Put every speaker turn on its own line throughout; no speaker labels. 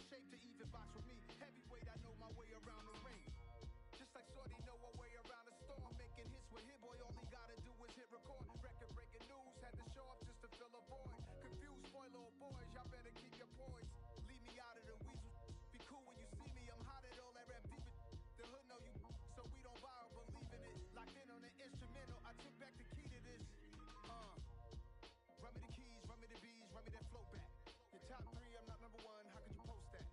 shape to even box with me. Heavyweight, I know my way around the ring. Just like Shorty know her way around the storm. Making hits with Hit Boy, all he gotta do is hit record. Record breaking news, had to show up just to fill a void. Confused, spoiled little boys, y'all better keep your poise. Leave me out of the weasel. Be cool when you see me, I'm hot at all that rap deep. The hood know you, so we don't borrow, believe in it. Locked in on the instrumental, I took back the key to this. Run me the keys, run me the bees, run me that flow back. Your top three, I'm not number one, how could you post that?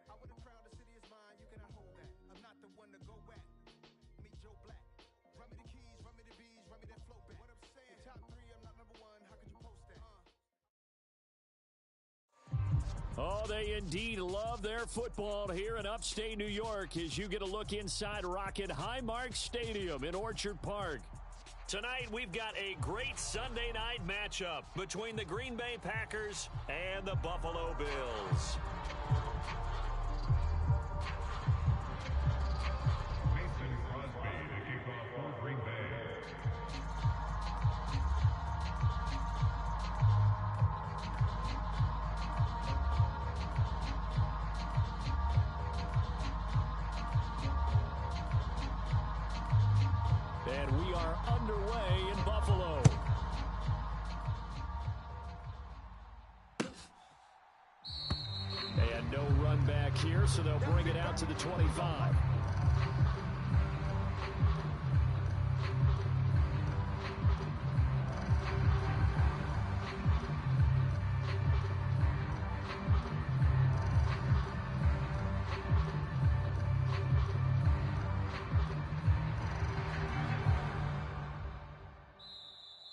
I would have crowned the city is mine, you cannot hold that. I'm not the one to go at. Meet Joe Black. Run me the keys, run me the bees, run me that flow back. What I'm saying, your top three, I'm not number one, how could you post that?
Oh, they indeed love their football here in upstate New York as you get a look inside Rocket Highmark Stadium in Orchard Park. Tonight, we've got a great Sunday night matchup between the Green Bay Packers and the Buffalo Bills.
Mason Crosby to kick off for Green Bay.
And we are underway in Buffalo. And no run back here, so they'll bring it out to the 25.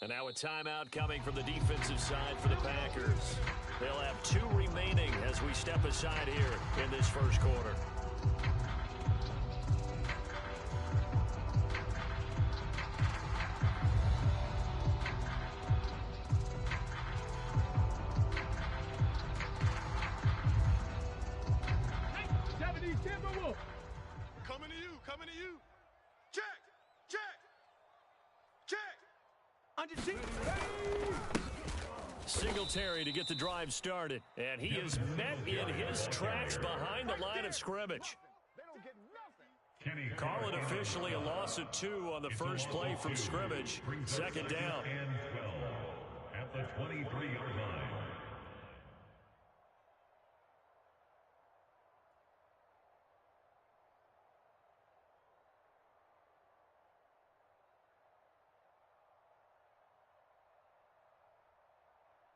And now a timeout coming from the defensive side for the Packers. They'll have 2 remaining as we step aside here in this first quarter.
Coming to you, coming to you. Check, check, check.
Singletary to get the drive started. And he is met in his tracks behind the line of scrimmage. Call it officially a loss of 2 on the first play from scrimmage. Second down.
And 12 at the 23-yard line.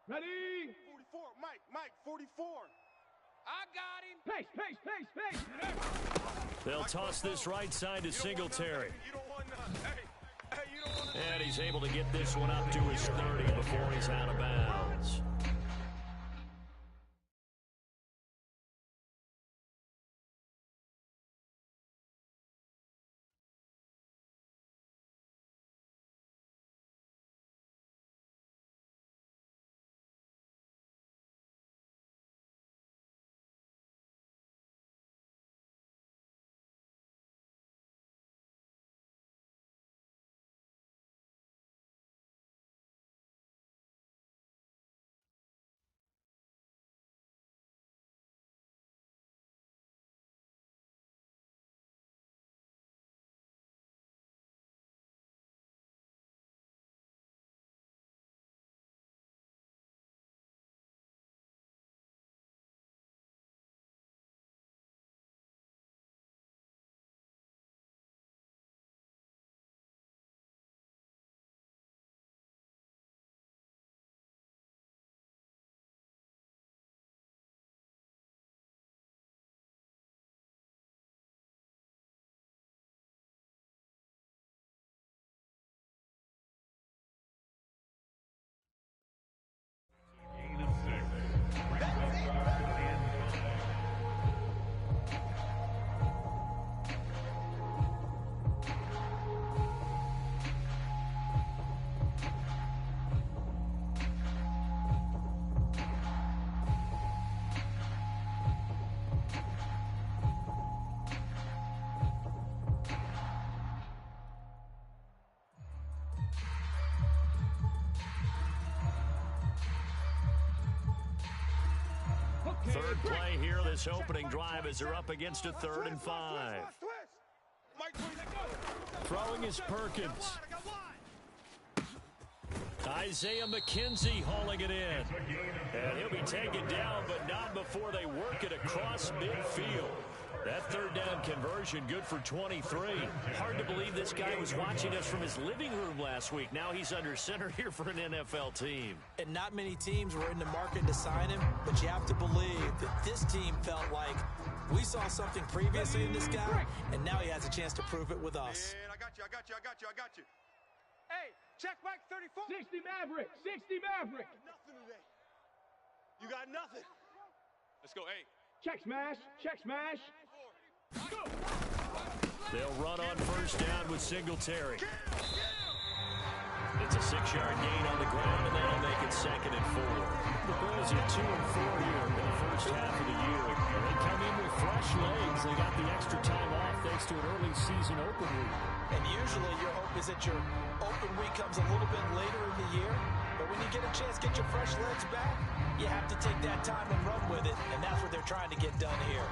Ready? 44, Mike, 44. I got him. Pace.
They'll toss this right side to Singletary.
You don't want none. Hey, you don't want
And he's able to get this one up to his 30 before he's out of bounds. Third play here, this opening drive as they're up against a 3rd and 5. Throwing is Perkins. Isaiah McKenzie hauling it in. And he'll be taken down, but not before they work it across midfield. That 3rd down conversion good for 23. Hard to believe this guy was watching us from his living room last week. Now he's under center here for an NFL team.
And not many teams were in the market to sign him, but you have to believe that this team felt like we saw something previously in this guy, and now he has a chance to prove it with us.
Man, I got you.
Hey, check Mike 34.
60 Maverick.
Nothing today. You got nothing. Let's go, hey.
Check smash.
They'll run on 1st down with Singletary. It's a 6-yard gain on the ground, and that'll make it 2nd and 4. The Bills are 2 and 4 here in the first half of the year. And they come in with fresh legs. They got the extra time off thanks to an early season open week.
And usually your hope is that your open week comes a little bit later in the year. But when you get a chance to get your fresh legs back, you have to take that time and run with it. And that's what they're trying to get done here.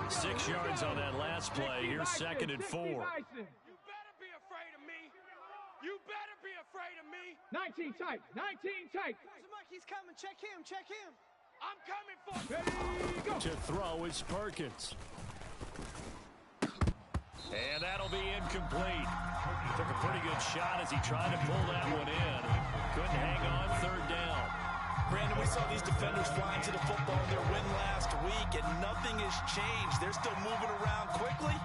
6 yards on that last play. Here's 2nd and 4.
You better be afraid of me. You better be afraid of me.
19 tight.
Mike, he's coming. Check him. I'm coming for you.
Ready, go.
To throw is Perkins. And that'll be incomplete. Took a pretty good shot as he tried to pull that one in. Couldn't hang on 3rd down.
Brandon, we saw these defenders flying to the football in their win last week, and nothing has changed. They're still moving around quickly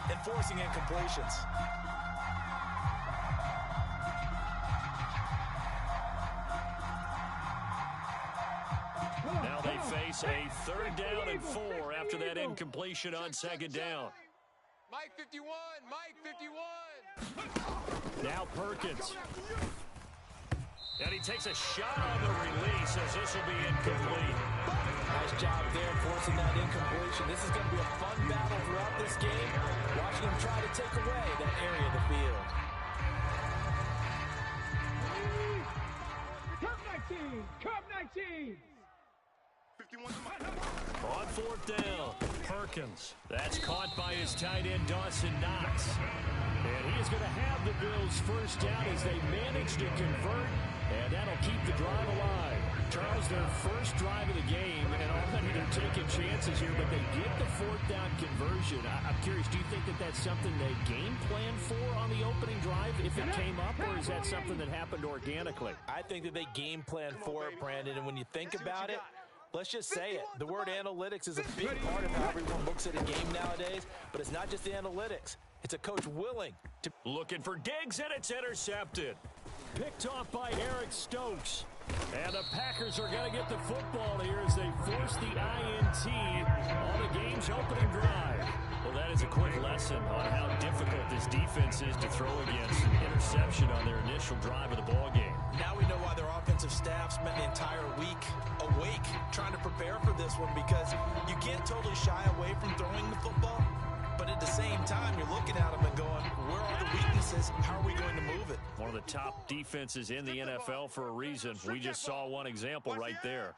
and forcing incompletions.
Now they face a 3rd down and 4 after that incompletion on 2nd down.
Mike 51.
Now Perkins. And he takes a shot on the release as this will be incomplete.
Nice job there forcing that incompletion. This is going to be a fun battle throughout this game. Watching him try to take away that area of the field.
Cup 19.
51 to Mike.
On 4th down, Perkins. That's caught by his tight end, Dawson Knox. And he is going to have the Bills' 1st down as they manage to convert, and that'll keep the drive alive. Charles, their first drive of the game, and already they're taking chances here, but they get the 4th down conversion. I'm curious, do you think that that's something they game planned for on the opening drive if it came up, or is that something that happened organically?
I think that they game planned for it, Brandon, and when you think about it, let's just say it. The word analytics is a big part of how everyone looks at a game nowadays, but it's not just the analytics. It's a coach willing to...
Looking for Diggs, and it's intercepted. Picked off by Eric Stokes. And the Packers are going to get the football here as they force the INT on the game's opening drive. Well, that is a quick lesson on how difficult this defense is to throw against. An interception on their initial drive of the ballgame.
Now we know why their offensive staff spent the entire week awake trying to prepare for this one, because you can't totally shy away from throwing the football, but at the same time you're looking at them and going, where are the weaknesses? How are we going to move it?
One of the top defenses in the NFL for a reason. We just saw one example right there.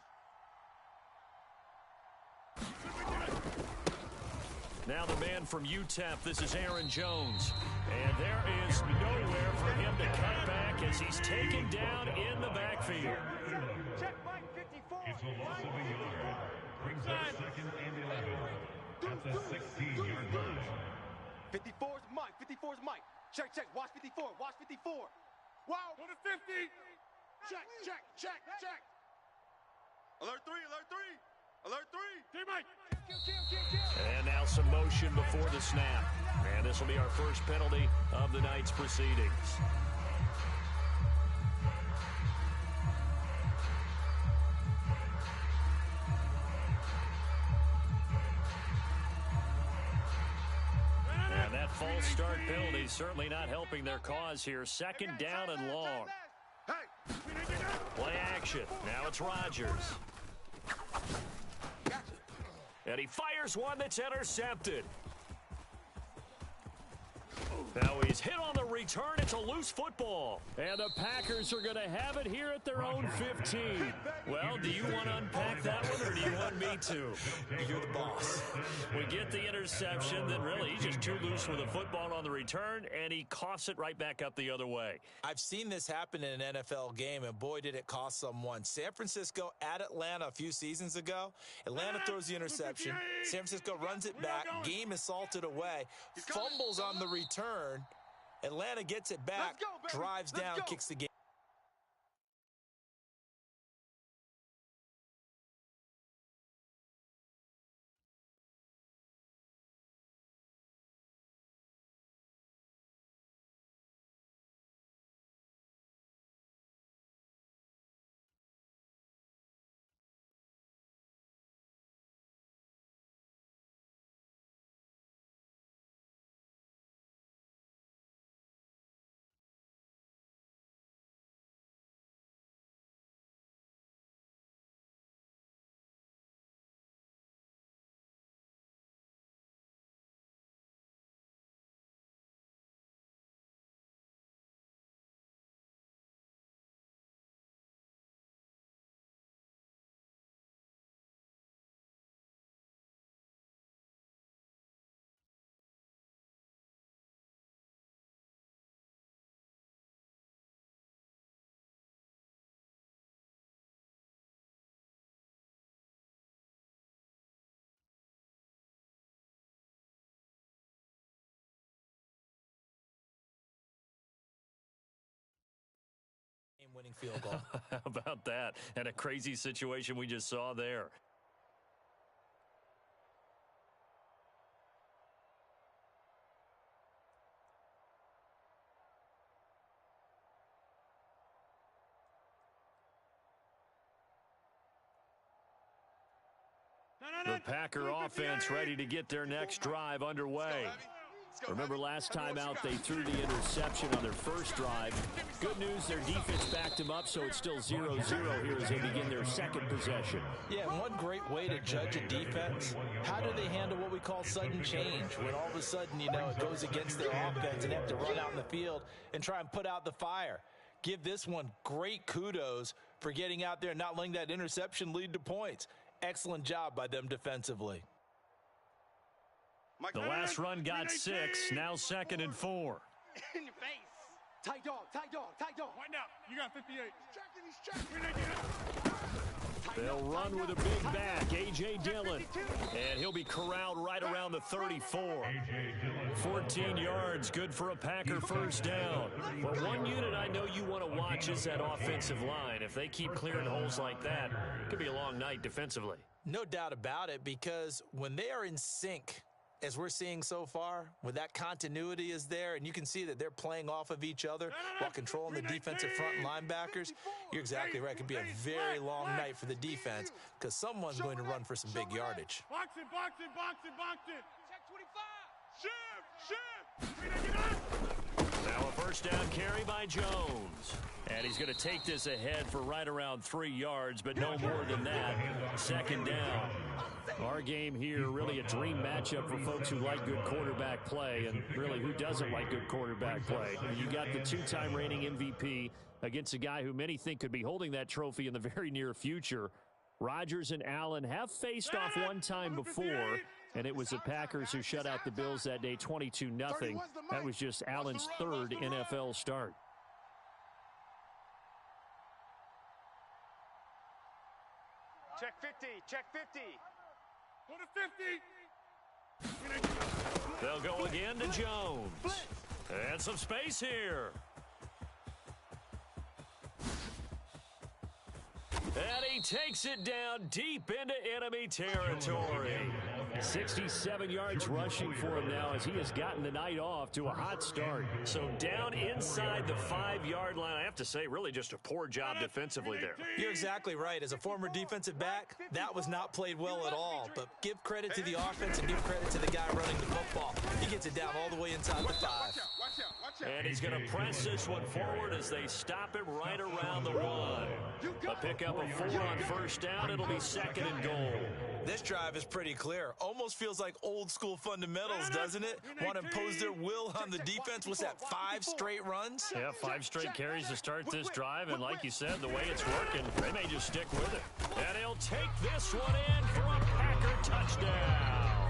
Now the man from UTEP, this is Aaron Jones. And there is nowhere for him to cut back as he's taken down in the backfield.
Check Mike 54.
It's a loss of a yard. Brings up 2nd and 11 at the 16-yard line.
54's Mike. 54's Mike. Check. Watch 54. Wow.
Go to 50.
Check. Alert 3.
Hey, Mike.
And now some motion before the snap. And this will be our first penalty of the night's proceedings. And that false start penalty certainly not helping their cause here. 2nd down and long.
Hey.
Play action. Now it's Rodgers. And he fires one that's intercepted. Now he's hit on the return. It's a loose football. And the Packers are going to have it here at their own 15. Well, do you want to unpack that one, or do you want me to?
You're the boss.
We get the interception, then really he's just too loose with the football on the return, and he coughs it right back up the other way.
I've seen this happen in an NFL game, and boy, did it cost someone. San Francisco at Atlanta a few seasons ago. Atlanta throws the interception. San Francisco runs it back. Game is salted away. Fumbles on the return. Atlanta gets it back, drives down, kicks the game. Winning field goal.
How about that? And a crazy situation we just saw there. The Packer offense ready to get their next drive underway. Remember last time out they threw the interception on their first drive. Good news, their defense backed them up, so it's still 0-0 here as they begin their second possession.
Yeah, one great way to judge a defense, how do they handle what we call sudden change? When all of a sudden, you know, it goes against their offense and they have to run out in the field and try and put out the fire. Give this one great kudos for getting out there and not letting that interception lead to points. Excellent job by them defensively.
The last run got 6, now 2nd and 4.
In your face.
Tight dog, tight dog, tight dog.
Wind up. You got 58.
They'll run with a big back, A.J. Dillon. And he'll be corralled right around the 34. 14 yards, good for a Packer first down. But one unit I know you want to watch is that offensive line. If they keep clearing holes like that, it could be a long night defensively.
No doubt about it, because when they are in sync, as we're seeing so far, when that continuity is there and you can see that they're playing off of each other while controlling the defensive front and linebackers, you're exactly right. It could be a very long night for the defense because someone's going to run for some big yardage.
Box it. Check 25. Shift.
Now a first down carry by Jones. And he's going to take this ahead for right around 3 yards, but no more than that. Second down. Our game here, really a dream matchup for folks who like good quarterback play, and really who doesn't like good quarterback play. You got the 2-time reigning MVP against a guy who many think could be holding that trophy in the very near future. Rodgers and Allen have faced off one time before, and it was the Packers who shut out the Bills that day 22-0. That was just Allen's 3rd NFL start.
Check 50. Check 50. Go to 50.
They'll go again to Jones. And some space here. And he takes it down deep into enemy territory. 67 yards rushing for him now as he has gotten the night off to a hot start. So down inside the 5-yard line. I have to say, really just a poor job defensively there.
You're exactly right. As a former defensive back, that was not played well at all. But give credit to the offense and give credit to the guy running the football. He gets it down all the way inside the 5.
Watch out.
And he's going to press this one forward as they stop him right around the 1. A pickup of 4 on first down. It'll be second and goal.
This drive is pretty clear. Almost feels like old school fundamentals, doesn't it? Want to impose their will on the defense. What's that, 5 straight runs?
Yeah, 5 straight carries to start this drive. And like you said, the way it's working, they may just stick with it. And he'll take this one in for a Packer touchdown.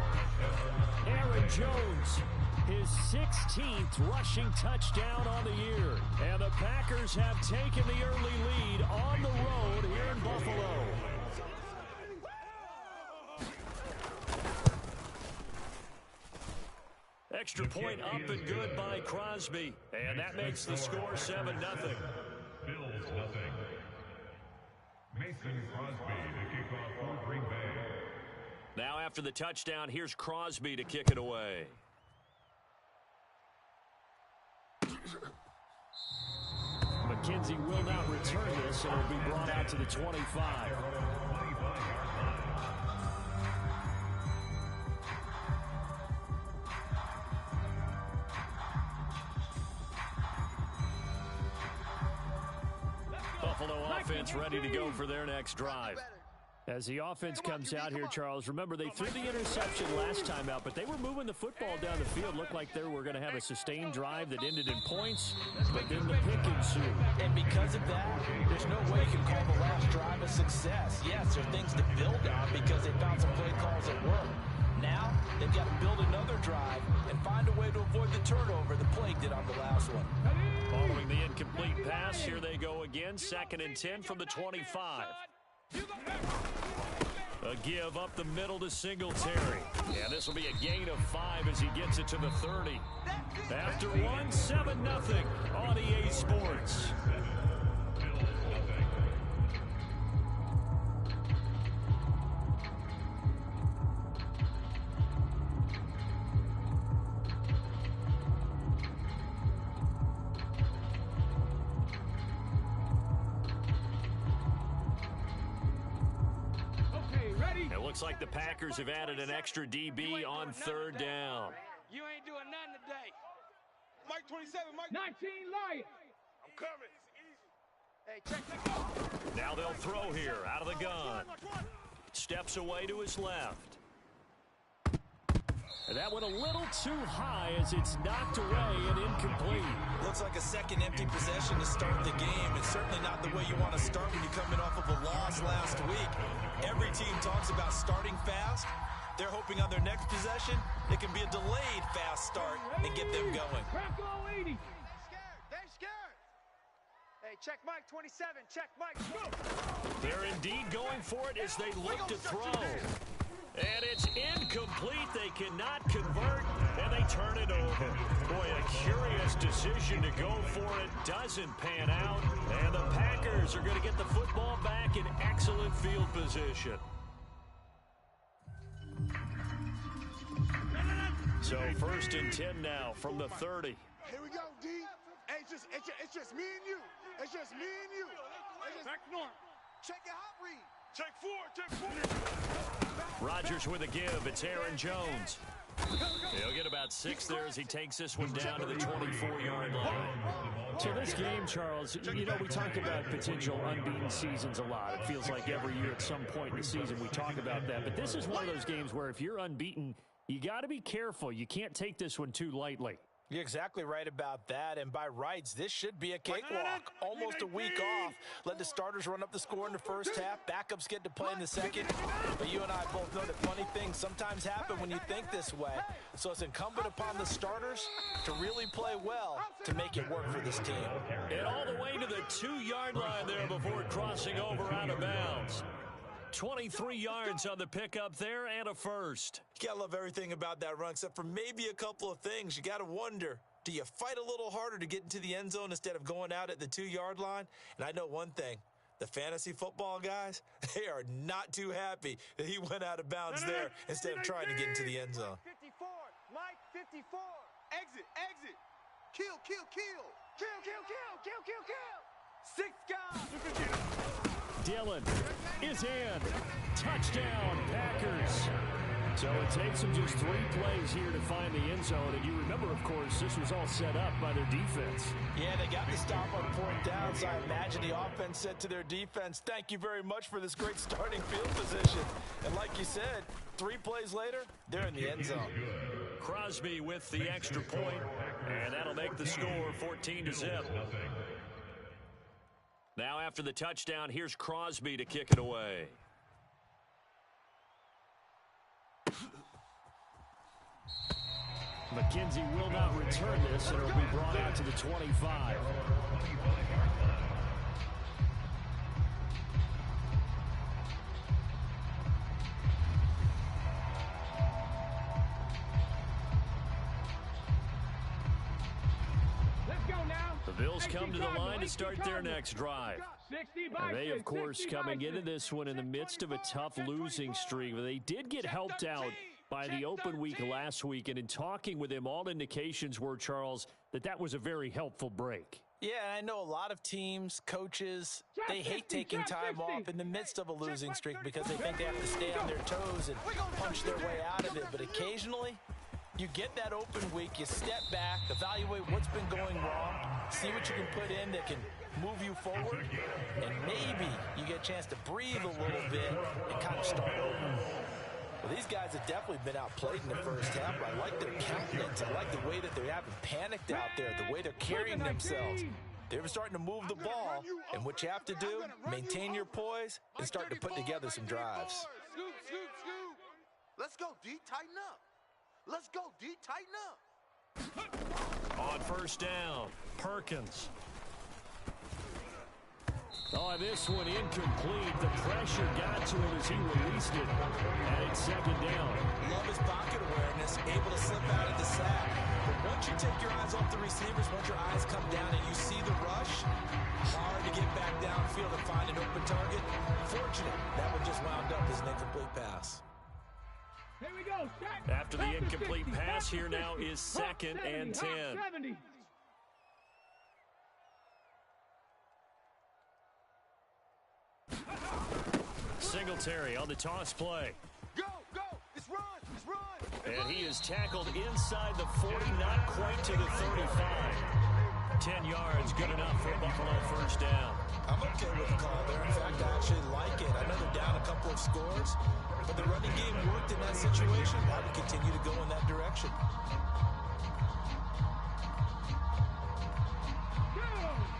Aaron Jones, his 16th rushing touchdown on the year. And the Packers have taken the early lead on the road here in Buffalo. Extra point up and good by Crosby. And that makes the score 7-0.
Bills nothing. Mason Crosby to kick off for Green Bay.
Now after the touchdown, here's Crosby to kick it away. McKenzie will not return this, and it'll be brought out to the 25. Buffalo offense ready to go for their next drive. As the offense comes out here, Charles, remember they threw the interception last time out, but they were moving the football down the field. Looked like they were going to have a sustained drive that ended in points, but then the pick ensued.
And because of that, there's no way you can call the last drive a success. Yes, there are things to build on because they found some play calls that work. Now, they've got to build another drive and find a way to avoid the turnover the Plague did on the last one.
Following the incomplete pass, here they go again, 2nd and 10 from the 25. A give up the middle to Singletary. And this will be a gain of 5 as he gets it to the 30. After 1, 7-0 on EA Sports. Looks like the Packers have added an extra DB on 3rd down.
You ain't doing nothing today.
Mike 27, Mike
19 Lions.
I'm coming. It's easy.
Hey, check.
Now they'll throw here out of the gun. Steps away to his left. And that went a little too high as it's knocked away and incomplete.
Looks like a second empty possession to start the game. It's certainly not the way you want to start when you're coming off of a loss last week. Every team talks about starting fast. They're hoping on their next possession, it can be a delayed fast start and get them going.
They scared. Hey, check Mike 27. Check Mike.
They're indeed going for it as they look to throw. And it's incomplete. They cannot convert, and they turn it over. Boy, a curious decision to go for it. Doesn't pan out, and the Packers are going to get the football back in excellent field position. So 1st and 10 now from the 30.
Here we go, D. Hey, it's just me and you. It's just me and you.
Back north.
Check your hot read.
Check 4.
Rodgers with a give. It's Aaron Jones. He'll get about 6 there as he takes this one down to the 24-yard line. So this game, Charles, you know, we talk about potential unbeaten seasons a lot. It feels like every year at some point in the season we talk about that. But this is one of those games where if you're unbeaten, you got to be careful. You can't take this one too lightly.
You're exactly right about that, and by rights, this should be a cakewalk. Almost a week off. Let the starters run up the score in the first half. Backups get to play in the second. But you and I both know that funny things sometimes happen when you think this way. So it's incumbent upon the starters to really play well to make it work for this team.
And all the way to the 2-yard line there before crossing over out of bounds. 23 yards on the pickup there and a first.
You gotta love everything about that run, except for maybe a couple of things. You gotta wonder, do you fight a little harder to get into the end zone instead of going out at the 2-yard line? And I know one thing, the fantasy football guys, they are not too happy that he went out of bounds there instead of trying to get into the end zone.
54. Mike 54. Exit. Kill. Kill. 6 guys.
Dillon is in. Touchdown, Packers. So it takes them just 3 plays here to find the end zone. And you remember, of course, this was all set up by their defense.
Yeah, they got the stop on 4th down, so I imagine the offense said to their defense, thank you very much for this great starting field position. And like you said, 3 plays later, they're in the end zone.
Crosby with the extra point, and that'll make the score 14-0. Now after the touchdown, here's Crosby to kick it away. McKenzie will not return this, and it'll be brought out to the 25. The Bills come to the line to start their next drive. And they, of course, coming into this one in the midst of a tough losing streak. They did get helped out by the open week last week, and in talking with him, all indications were, Charles, that was a very helpful break.
Yeah, I know a lot of teams, coaches, they hate taking time off in the midst of a losing streak because they think they have to stay on their toes and punch their way out of it. But occasionally, you get that open week, you step back, evaluate what's been going wrong, see what you can put in that can move you forward, and maybe you get a chance to breathe a little bit and kind of start over. Well, these guys have definitely been outplayed in the first half. I like their countenance. I like the way that they haven't panicked out there, the way they're carrying themselves. They're starting to move the ball, and what you have to do, maintain your poise and start to put together some drives.
Scoop, scoop, scoop. Let's go, D. Tighten up. Let's go, D. Tighten up.
On first down, Perkins. Oh, this one incomplete. The pressure got to him as he released it. And it's second down.
Love his pocket awareness, able to slip out of the sack. But once you take your eyes off the receivers, once your eyes come down and you see the rush, hard to get back downfield and find an open target. Fortunate, that one just wound up as an incomplete pass.
Here we go.
After the incomplete pass, here now is 2nd and 10. Singletary on the toss play.
Go, go. It's run. It's run.
And he is tackled inside the 40, not quite to the 35. 10 yards, good enough for a Buffalo first down.
I'm okay with the call there. In fact, I actually like it. I know they're down a couple of scores, but the running game worked in that situation. I would continue to go in that direction.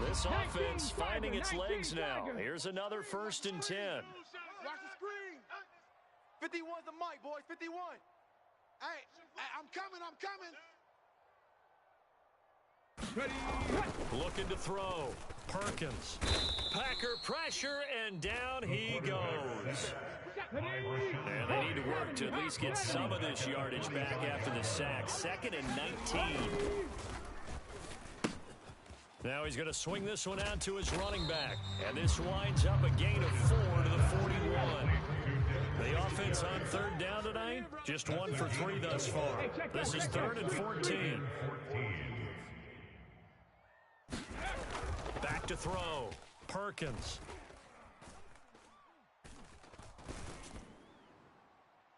This offense finding its legs now. Here's another 1st and 10.
Watch the screen. 51's the mic, boys. 51. Hey, I'm coming. I'm coming.
Looking to throw. Perkins. Packer pressure, and down he goes. And they need to work to at least get some of this yardage back after the sack. 2nd and 19. Now he's going to swing this one out to his running back. And this winds up a gain of 4 to the 41. The offense on 3rd down tonight, just 1 for 3 thus far. This is 3rd and 14. Back to throw. Perkins.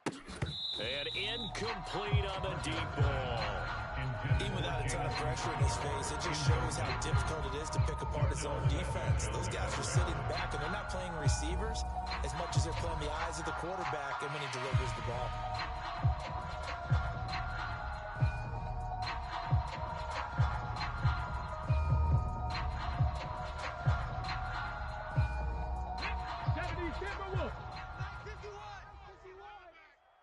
And incomplete on the deep ball.
Even without a ton of pressure in his face, it just shows how difficult it is to pick apart his own defense. Those guys are sitting back, and they're not playing receivers as much as they're playing the eyes of the quarterback and when he delivers the ball.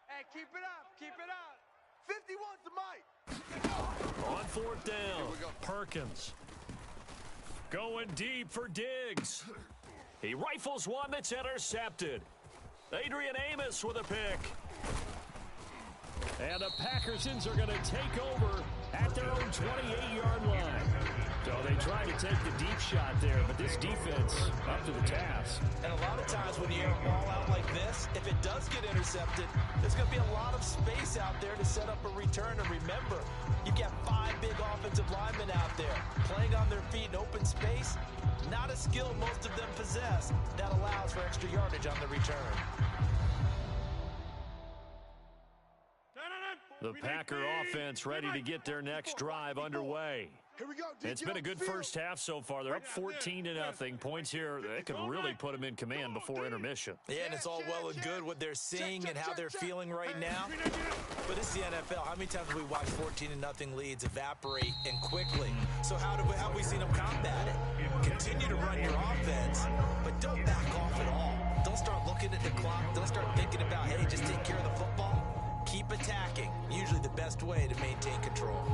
Hey, keep it up. Keep it up. 51's the mic.
On 4th down, Perkins. Going deep for Diggs. He rifles one that's intercepted. Adrian Amos with a pick. And the Packersons are going to take over at their own 28-yard line. So they try to take the deep shot there, but this defense up to the task.
And a lot of times when you air a ball out like this, if it does get intercepted, there's going to be a lot of space out there to set up a return. And remember, you've got 5 big offensive linemen out there playing on their feet in open space. Not a skill most of them possess that allows for extra yardage on the return.
The Packer offense ready to get their next drive underway.
Here we go.
It's been a good first half so far. They're up 14-0. Points here that could really put them in command before intermission.
Yeah, and it's all well and good what they're seeing and how they're feeling right now. But it's the NFL. How many times have we watched 14-0 leads evaporate and quickly? So how have we seen them combat it? Continue to run your offense, but don't back off at all. Don't start looking at the clock. Don't start thinking about, hey, just take care of the football. Keep attacking. Usually the best way to maintain control.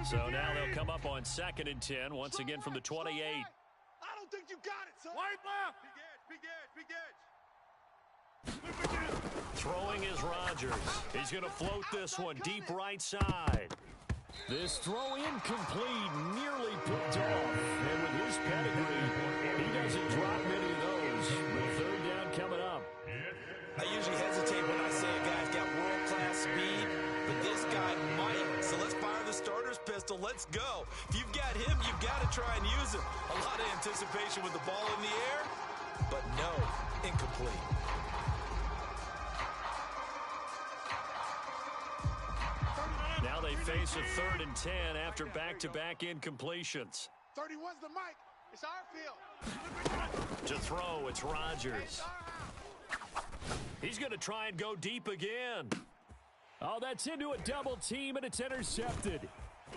So now they'll come up on 2nd and 10, once again from the 28.
I don't think you got it, son.
Wide left. Big edge.
Throwing is Rodgers. He's going to float this one deep right side. This throw incomplete, nearly picked off. And with his pedigree, he doesn't drop many of those. With 3rd down coming up.
I usually hesitate when I say a guy's got world-class speed, but this guy might. So let's fire the starter's pistol. Let's go. If you've got him, you've got to try and use him. A lot of anticipation with the ball in the air, but no, incomplete.
Now they face a 3rd and 10 after back-to-back incompletions.
31's the mic. It's our field.
To throw, it's Rodgers. He's going to try and go deep again. Oh, that's into a double team, and it's intercepted.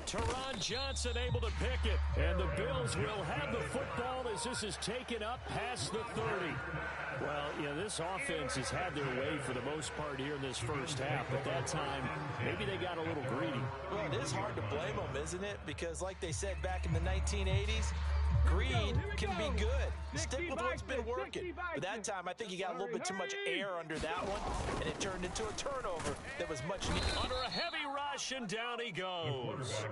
Teron Johnson able to pick it. And the Bills will have the football as this is taken up past the 30. Well, yeah, this offense has had their way for the most part here in this first half. But that time, maybe they got a little greedy.
Well, it is hard to blame them, isn't it? Because like they said back in the 1980s, greed can be good. Stick with what's been working. But that time, I think you got a little bit too much air under that one, and it turned into a turnover that was much needed.
Under a heavy rush, and down he goes.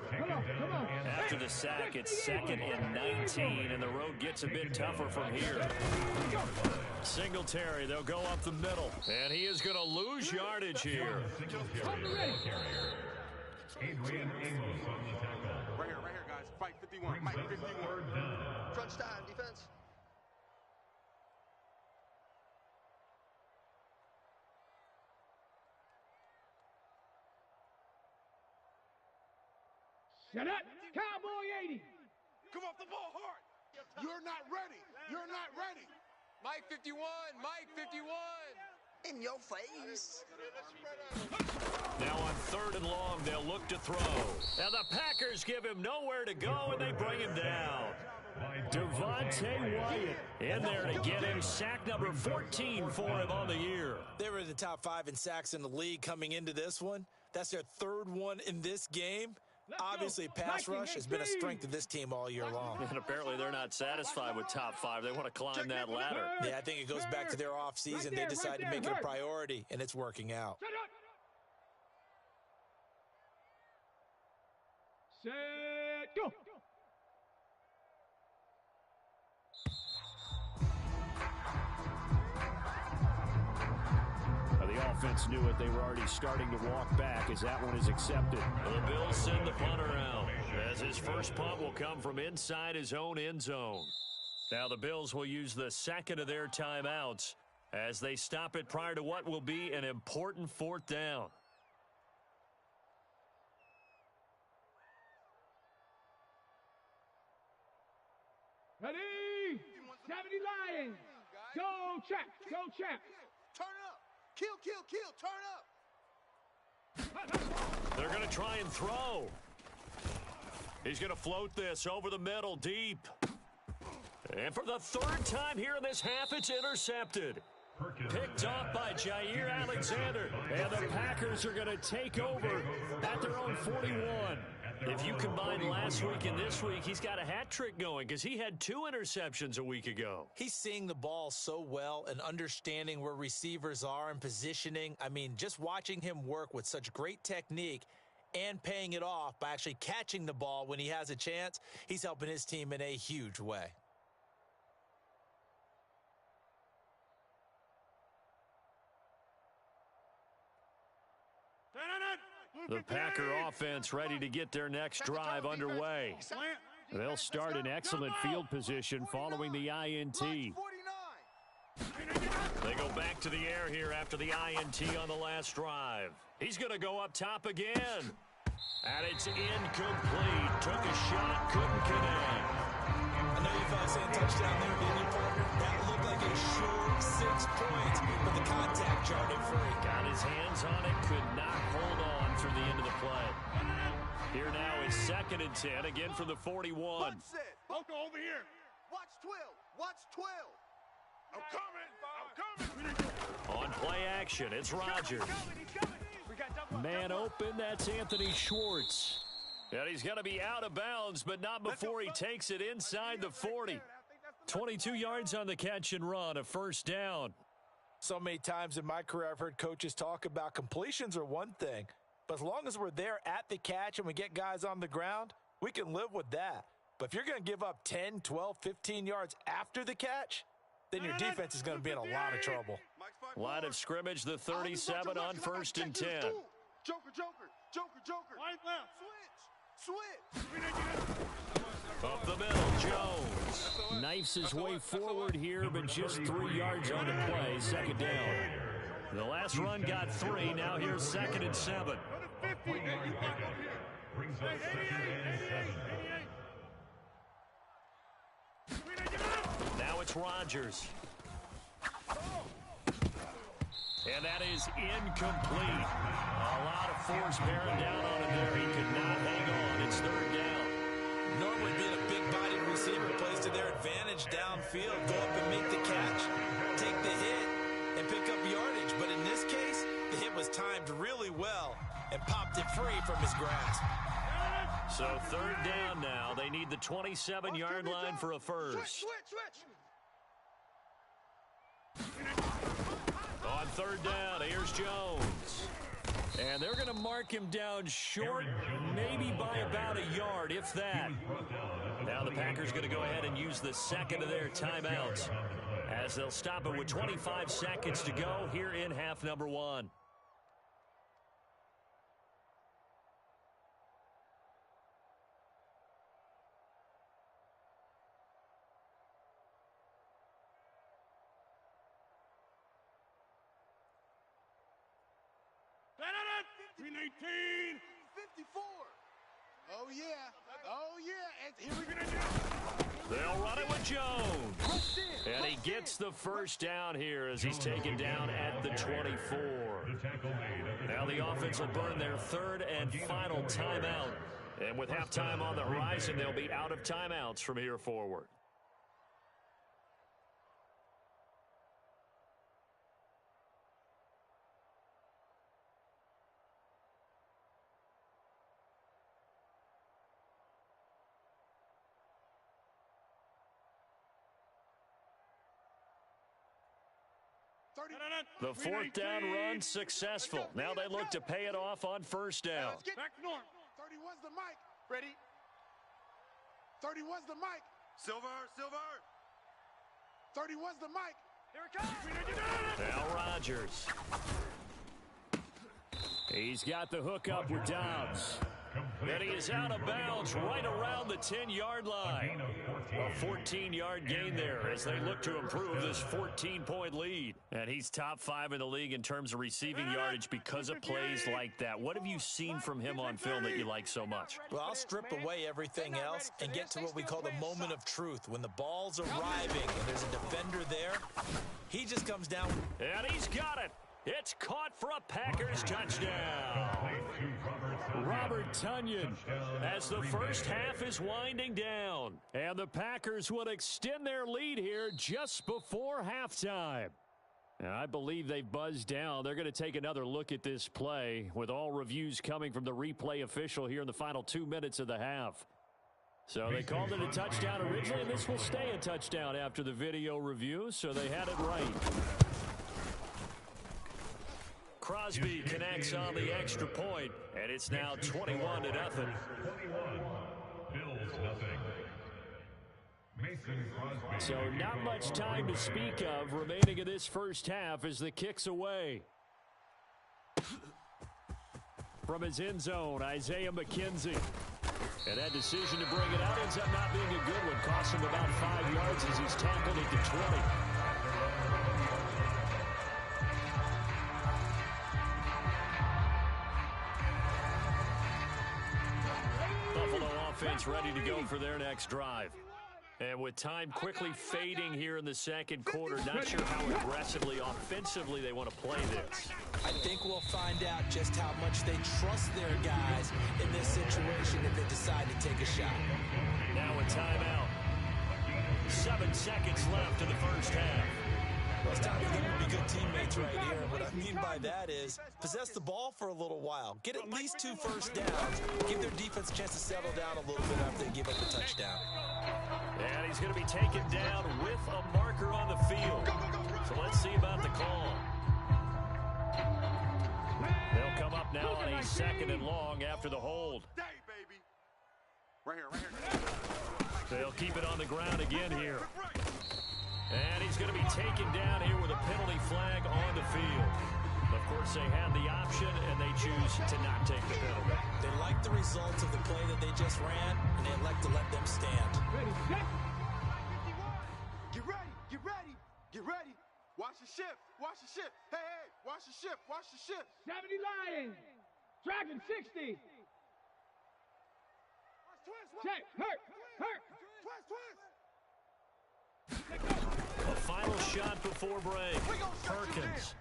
After the sack, it's 2nd and 19, and the road gets a bit tougher from here. Singletary, they'll go up the middle, and he is going to lose yardage here.
Adrian Amos on the tackle.
Right here, guys. Fight 51. Mike 51. Crunch time, defense.
Shut up. Cowboy 80.
Come off the ball hard. You're not ready. You're not ready.
Mike 51, Mike 51.
In your face.
Now on 3rd and long, they'll look to throw. Now the Packers give him nowhere to go, and they bring him down. Devontae Wyatt in there to get him sack number 14 for him on the year.
They were in the top 5 in sacks in the league coming into this one. That's their 3rd one in this game. Obviously, pass rush has been a strength of this team all year long.
And apparently they're not satisfied with top 5. They want to climb that ladder.
Yeah, I think it goes back to their offseason. They decided to make it a priority, and it's working out.
Set, go.
The offense knew it. They were already starting to walk back as that one is accepted. The Bills send the punter out as his first punt will come from inside his own end zone. Now the Bills will use the 2nd of their timeouts as they stop it prior to what will be an important 4th down.
Ready? 70 Lions. Go, champ. Go, champ.
Turn up. Kill. Turn up.
They're going to try and throw. He's going to float this over the middle deep. And for the 3rd time here in this half, it's intercepted. Picked off by Jair Alexander. And the Packers are going to take over at their own 41. If you combine last week and this week, he's got a hat trick going because he had 2 interceptions a week ago.
He's seeing the ball so well and understanding where receivers are and positioning. I mean, just watching him work with such great technique and paying it off by actually catching the ball when he has a chance, he's helping his team in a huge way.
The Packer offense ready to get their next drive underway. They'll start in excellent field position following the INT. They go back to the air here after the INT on the last drive. He's going to go up top again. And it's incomplete. Took a shot, couldn't connect.
I know you thought saying touchdown there, didn't you, partner? That looked like a short 6 points, but the contact jarred it free.
Got his hands on it, could not hold on through the end of the play. Here now is 2nd and 10, again from the 41.
Punch set.
Boca over here.
Watch 12. Watch 12.
I'm coming.
On play action, it's Rodgers.
We got double.
Man open, that's Anthony Schwartz. And he's going to be out of bounds, but not before he takes it inside the 40. 22 yards on the catch and run, a first down.
So many times in my career, I've heard coaches talk about completions are one thing, but as long as we're there at the catch and we get guys on the ground, we can live with that. But if you're going to give up 10, 12, 15 yards after the catch, then your defense is going to be in a lot of trouble.
Line of scrimmage, the 37 on 1st and 10.
Joker.
Wide left.
Switch.
Up the middle, Jones. Knifes his way forward here, but just 3 yards on the play, 2nd down. The last run got 3, now here's 2nd and 7.
Brings up 2nd and 7.
Now it's Rodgers. And that is incomplete. A lot of force bearing down on him there. He could not hang on. It's 3rd down.
Normally being a big-bodied receiver plays to their advantage downfield. Go up and make the catch, take the hit, and pick up yardage. But in this case, the hit was timed really well and popped it free from his grasp.
So 3rd down now. They need the 27-yard line for a first.
Switch.
On 3rd down, here's Jones. And they're going to mark him down short, maybe by about a yard, if that. Now the Packers going to go ahead and use the 2nd of their timeouts as they'll stop it with 25 seconds to go here in half number 1.
Green 18.
54. Oh, yeah. And here we go.
They'll run it with Jones. And he gets the first down here as he's taken down at the 24. Now the offense will burn their 3rd and final timeout. And with halftime on the horizon, they'll be out of timeouts from here forward. The 4th down run successful. Now they look to pay it off on 1st down.
Back north.
31's the mic. Ready? 31's the mic. Silver. 31's the mic.
Here it comes.
Now Rodgers. He's got the hook up with Dobbs. And he is out of bounds right around the 10-yard line. A 14-yard gain there as they look to improve this 14-point lead. And he's top 5 in the league in terms of receiving yardage because of plays like that. What have you seen from him on film that you like so much?
Well, I'll strip away everything else and get to what we call the moment of truth. When the ball's arriving and there's a defender there, he just comes down.
And he's got it. It's caught for a Packers touchdown. Robert Tonyan as the first half is winding down. And the Packers will extend their lead here just before halftime. And I believe they've buzzed down. They're going to take another look at this play with all reviews coming from the replay official here in the final 2 minutes of the half. So they called it a touchdown originally, and this will stay a touchdown after the video review, so they had it right. Crosby connects on the extra point, and it's now 21-0.
21. Bills nothing. Mason Crosby.
So not much time to speak of remaining in this first half as the kick's away. From his end zone, Isaiah McKenzie. And that decision to bring it out ends up not being a good one. Costs him about 5 yards as he's tackled at the 20. offense ready to go for their next drive. And with time quickly fading here in the second quarter, not sure how aggressively, offensively they want to play this.
I think we'll find out just how much they trust their guys in this situation if they decide to take a shot.
Now a timeout. 7 seconds left in the first half.
Well, it's time for them to be good teammates right here. And what I mean by that is possess the ball for a little while. Get at least 2 first downs. Give their defense a chance to settle down a little bit after they give up a touchdown.
And he's going to be taken down with a marker on the field. So let's see about the call. They'll come up now on a 2nd and long after the hold.
Right here.
They'll keep it on the ground again here. And he's going to be taken down here with a penalty flag on the field. Of course, they had the option, and they choose to not take the penalty.
They like the results of the play that they just ran, and they elect to let them stand.
Ready, set.
Get ready. Watch the shift. Hey, watch the shift.
70 Lions. Dragon 60. Check. Hurt.
A final shot before break. Perkins.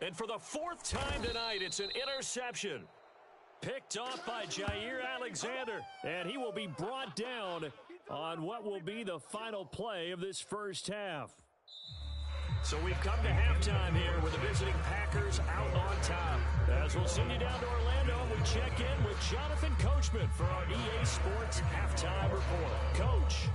And for the 4th time tonight, it's an interception. Picked off by Jair Alexander. And he will be brought down on what will be the final play of this first half. So we've come to halftime here with the visiting Packers out on top. As we'll send you down to Orlando, we check in with Jonathan Coachman for our EA Sports Halftime Report. Coach.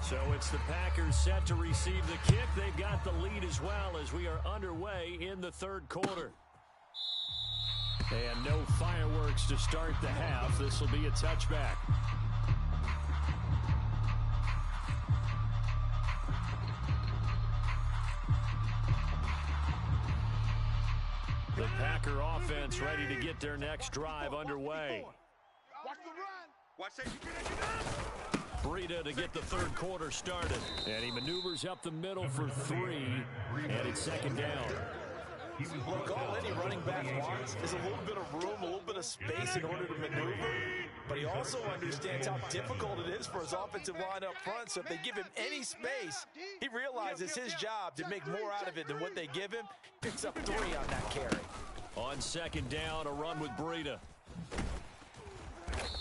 So it's the Packers set to receive the kick. They've got the lead as well as we are underway in the 3rd quarter. And no fireworks to start the half. This will be a touchback. The Packer offense ready to get their next drive underway.
Watch the run. Watch safety.
Breida to get the 3rd quarter started. And he maneuvers up the middle for 3. And it's 2nd down.
Look, all any running back wants is a little bit of room, a little bit of space in order to maneuver. But he also understands how difficult it is for his offensive line up front. So if they give him any space, he realizes his job to make more out of it than what they give him. Picks up 3 on that carry.
On 2nd down, a run with Breida.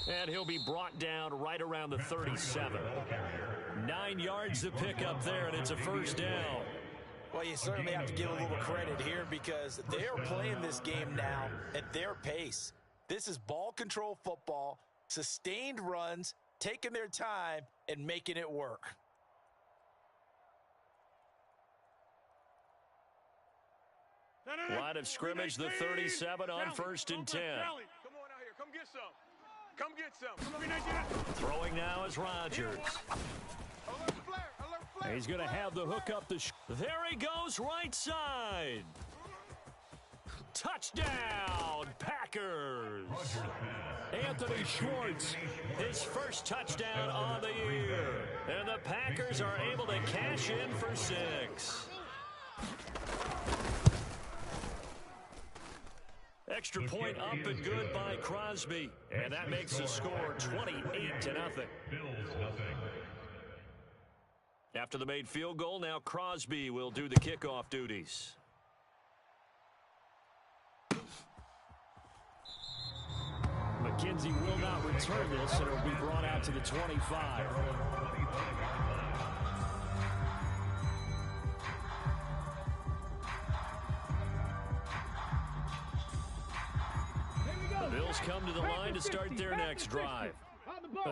And he'll be brought down right around the 37. 9 yards to pick up there, and it's a 1st down.
Well, you certainly have to give a little credit here because they are playing this game now at their pace. This is ball control football, sustained runs, taking their time, and making it work.
Line of scrimmage, the 37 on 1st and 10.
Come on out here. Come get some. Come get some.
Throwing now is Rodgers.
Alert flare.
He's going to have the hook up the there he goes, right side. Touchdown, Packers. Anthony Schwartz, his first touchdown on the year. And the Packers are able to cash in for 6. Extra point up and good by Crosby. And that makes the score 28-0. After the made field goal, now Crosby will do the kickoff duties. McKenzie will not return this, and it will be brought out to the 25. The Bills come to the line to start their next drive.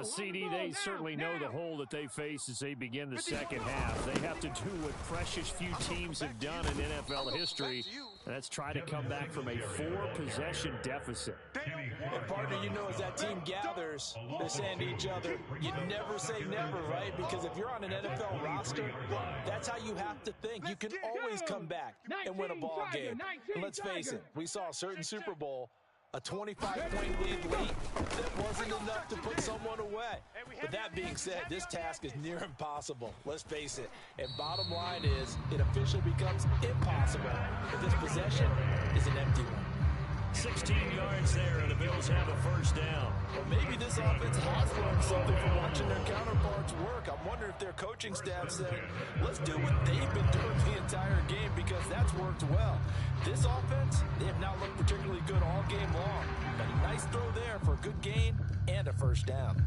CD, they certainly know the hole that they face as they begin the second half. They have to do what precious few teams have done in NFL history, and that's try to come back from a 4-possession deficit.
And partner, you know, as that team gathers, they're saying to each other, you never say never, right? Because if you're on an NFL roster, that's how you have to think. You can always come back and win a ball game. And let's face it, we saw a certain Super Bowl, a 25-point lead late that wasn't enough to put someone away. But that being said, this task is near impossible. Let's face it. And bottom line is, it officially becomes impossible if this possession is an empty one.
16 yards there, and the Bills have a first down.
Well, maybe this offense has learned something from watching their counterparts work. I'm wondering if their coaching staff said, let's do what they've been doing the entire game because that's worked well. This offense, they have not looked particularly good all game long. But a nice throw there for a good gain and a first down.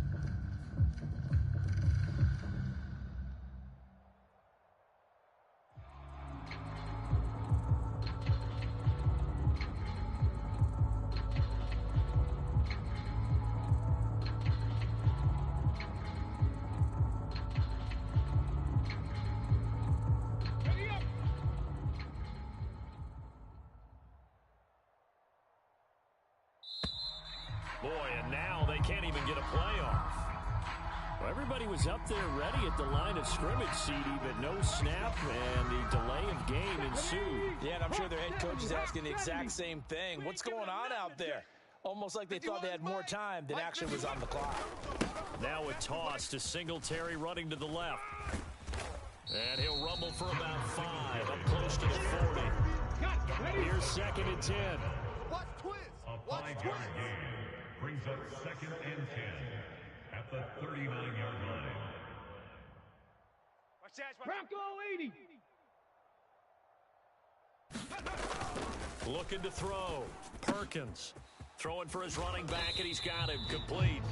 Boy, and now they can't even get a play off. Well, everybody was up there ready at the line of scrimmage, CD, but no snap, and the delay of game ensued.
Yeah, and I'm sure their head coach is asking the exact same thing. What's going on out there? Almost like they thought they had more time than actually was on the clock.
Now a toss to Singletary running to the left. And he'll rumble for about 5, up close to the 40. Here's 2nd and 10.
Watch twist.
A
Watch
5-yard
twist.
gain brings up 2nd and 10 at the 39-yard line.
Watch that.
Bronco 80.
Looking to throw. Perkins throwing for his running back, and he's got him complete.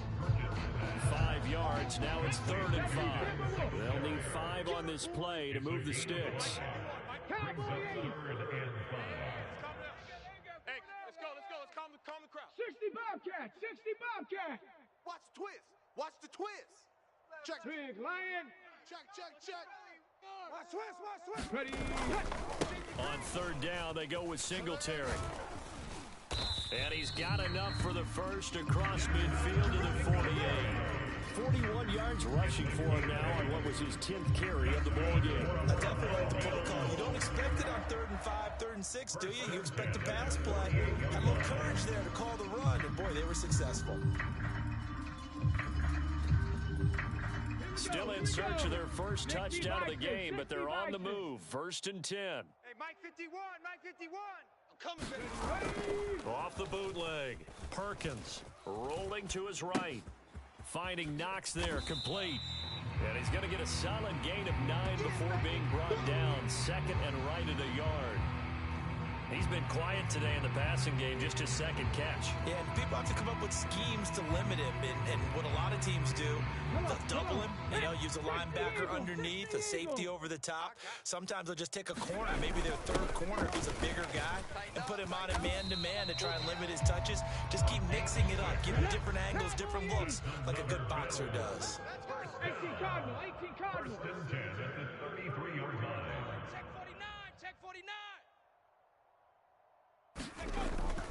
5 yards. Now it's 3rd and 5. They'll need 5 on this play to move the sticks.
Brings up 3rd and 5.
Hey, let's go. Let's calm the crowd.
60 Bobcat. 60 Bobcat.
Watch twist. Watch the twist. Check.
Big Lion.
Check. Watch twist. Watch twist.
Ready.
On 3rd down, they go with Singletary. And he's got enough for the first across midfield to the 48. 41 yards rushing for him now on what was his 10th carry of the ballgame.
I definitely like the play call. You don't expect it on 3rd and 5, 3rd and 6, do you? You expect a pass play. Had a little courage there to call the run, and boy, they were successful.
Still in search of their first touchdown of the game, but they're on the move. 1st and 10.
Hey, Mike 51. Mike 51. I'm coming, baby.
Off the bootleg. Perkins rolling to his right. Finding Knox there, complete. And he's going to get a solid gain of 9 before being brought down. 2nd and right at a yard. He's been quiet today in the passing game, just his 2nd catch.
Yeah, and people have to come up with schemes to limit him, and what a lot of teams do, they'll double him, use a linebacker underneath, a safety over the top. Sometimes they'll just take a corner, maybe their 3rd corner if he's a bigger guy, and put him on a man-to-man to try and limit his touches. Just keep mixing it up, give him different angles, different looks, like a good boxer does.
18 Cardinal. 18 Cardinal.
1st and 10 at the 33-yard line.
Check 49. Check 49.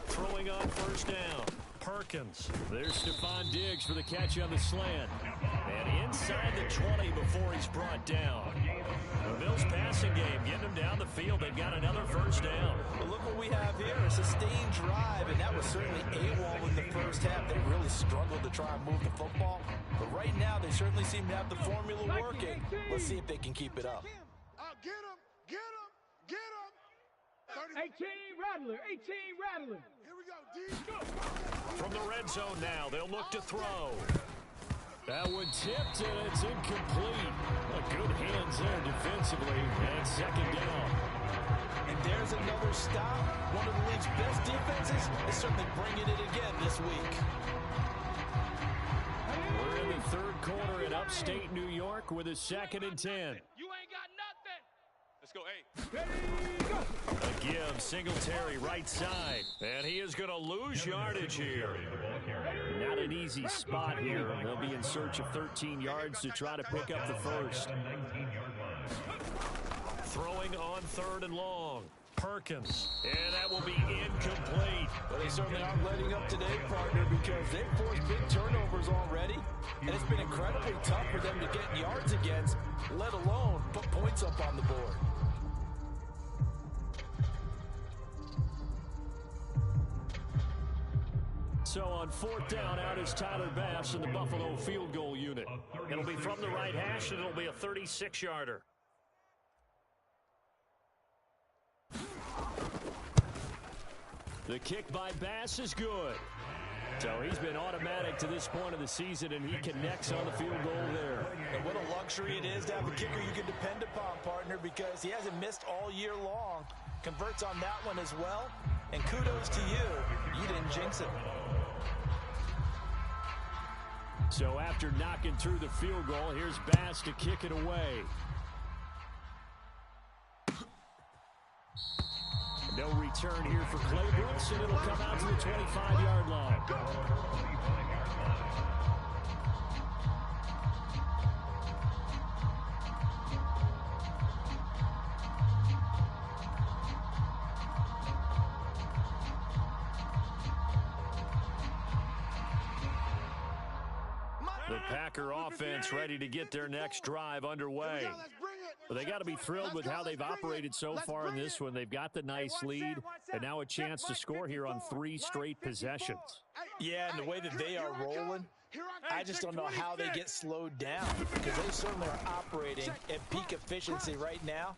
Throwing on 1st down. Perkins. There's Stephon Diggs for the catch on the slant. And inside the 20 before he's brought down. The Bills passing game, getting them down the field. They've got another 1st down.
Well, look what we have here, a sustained drive, and that was certainly AWOL in the first half. They really struggled to try and move the football. But right now, they certainly seem to have the formula working. Let's see if they can keep it up.
Get him.
18 Rattler. 18 Rattler.
Here we go, D.
From the red zone now, they'll look to throw. That one tipped, and it's incomplete. Good hands there defensively, and 2nd down.
And there's another stop. One of the league's best defenses is certainly bringing it again this week.
We're in the 3rd quarter in upstate New York with a 2nd and 10.
You ain't got nothing. Let's go, hey.
A give, Singletary right side. And he is going to lose yardage here. Not an easy spot here. They'll be in search of 13 yards to try to pick up the first. Throwing on 3rd and long. Perkins. And that will be incomplete.
But they certainly aren't letting up today, partner, because they've forced big turnovers already. And it's been incredibly tough for them to get yards against, let alone put points up on the board.
So on 4th down, out is Tyler Bass in the Buffalo field goal unit. It'll be from the right hash, and it'll be a 36-yarder. The kick by Bass is good. So he's been automatic to this point of the season, and he connects on the field goal there.
And what a luxury it is to have a kicker you can depend upon, partner, because he hasn't missed all year long. Converts on that one as well. And kudos to you. You didn't jinx it.
So after knocking through the field goal, here's Bass to kick it away. No return here for Clay Brooks, and it'll come out to the 25-yard line. The Packer offense ready to get their next drive underway. But they got to be thrilled with how they've operated so far in this one. They've got the nice lead, and now a chance to score here on 3 straight possessions.
Yeah, and the way that they are rolling, I just don't know how they get slowed down, because they certainly are operating at peak efficiency right now.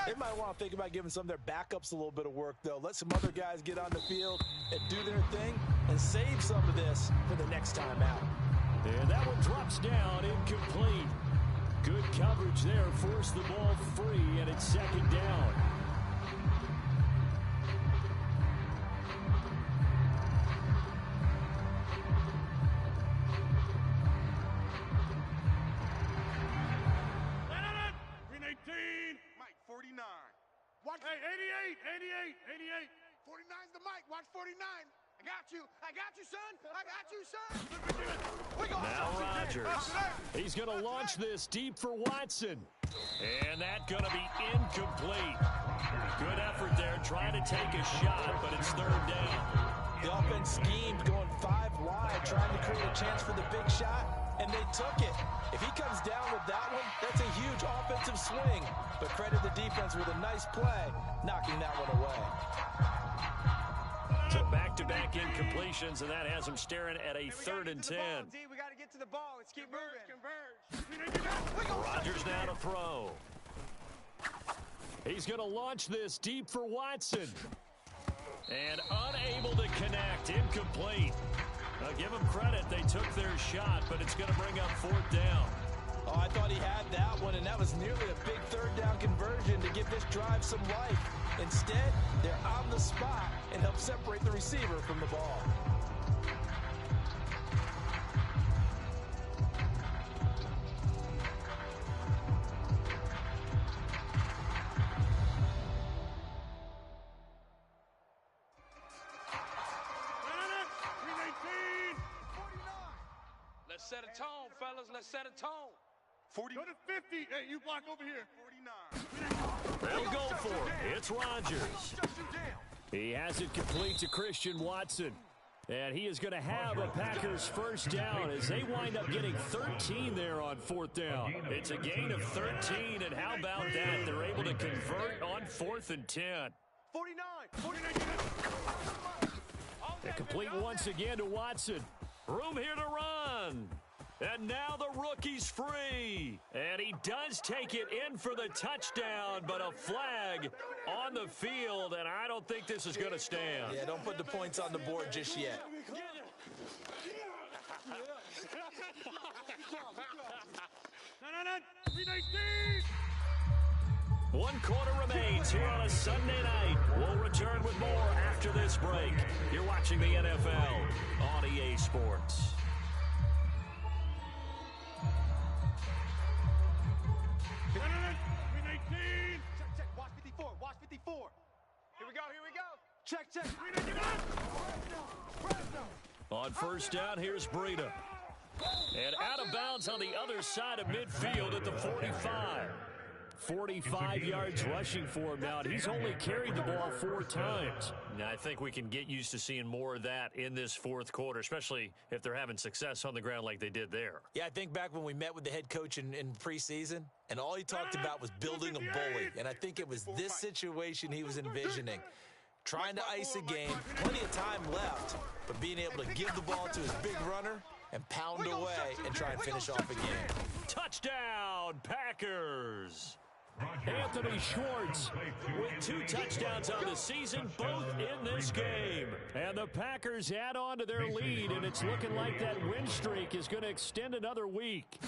They might want to think about giving some of their backups a little bit of work, though. Let some other guys get on the field and do their thing and save some of this for the next time out.
And that one drops down, incomplete. Good coverage there, forced the ball free, and it's second down.
Mike, 49. Watch. Hey, 88. 49's the Mike. Watch 49. I got you, son.
Now Rodgers. He's going to launch this deep for Watson. And that's going to be incomplete. Good effort there, trying to take a shot, but it's third down.
The offense schemed going 5 wide, trying to create a chance for the big shot, and they took it. If he comes down with that one, that's a huge offensive swing. But credit the defense with a nice play, knocking that one away.
So back-to-back incompletions, and that has him staring at a 3rd and 10.
We got to get to the ball. Let's keep moving.
Rodgers now to throw. He's going to launch this deep for Watson. And unable to connect, incomplete. Now give them credit, they took their shot, but it's going to bring up 4th down.
Oh, I thought he had that one, and that was nearly a big 3rd down conversion to give this drive some life. Instead, they're on the spot and help separate the receiver from the ball.
Let's set a tone, fellas. Let's set a tone. 40. Go to 50. Hey, you block over here. 49.
They'll go for it. It's Rodgers. He has it complete to Christian Watson. And he is going to have a Packers first down as they wind up getting 13 there on 4th down. It's a gain of 13, and how about that? They're able to convert on 4th and 10.
49.
And complete once again to Watson. Room here to run. And now the rookie's free. And he does take it in for the touchdown, but a flag on the field, and I don't think this is going to stand.
Yeah, don't put the points on the board just yet.
One quarter remains here on a Sunday night. We'll return with more after this break. You're watching the NFL on EA Sports.
Check. Watch 54. Here we go. Check.
On first down, here's Breida. And out of bounds on the other side of midfield at the 45. 45 yards rushing for him now. He's only carried the ball 4 times. Now, I think we can get used to seeing more of that in this 4th quarter, especially if they're having success on the ground like they did there.
Yeah, I think back when we met with the head coach in preseason, and all he talked about was building a bully. And I think it was this situation he was envisioning. Trying to ice a game, plenty of time left, but being able to give the ball to his big runner and pound away and try and finish off a game.
Touchdown, Packers! Anthony Schwartz with 2 touchdowns on the season, both in this game. And the Packers add on to their lead, and it's looking like that win streak is going to extend another week.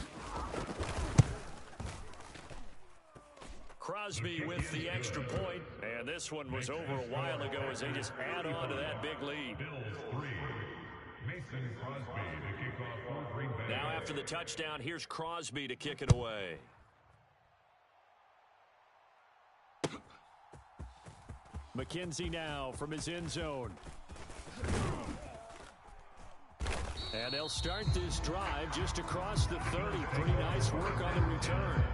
Crosby with the extra point, and this one was over a while ago as they just add on to that big lead. Now after the touchdown, here's Crosby to kick it away. McKenzie now from his end zone. And they'll start this drive just across the 30. Pretty nice work on the return.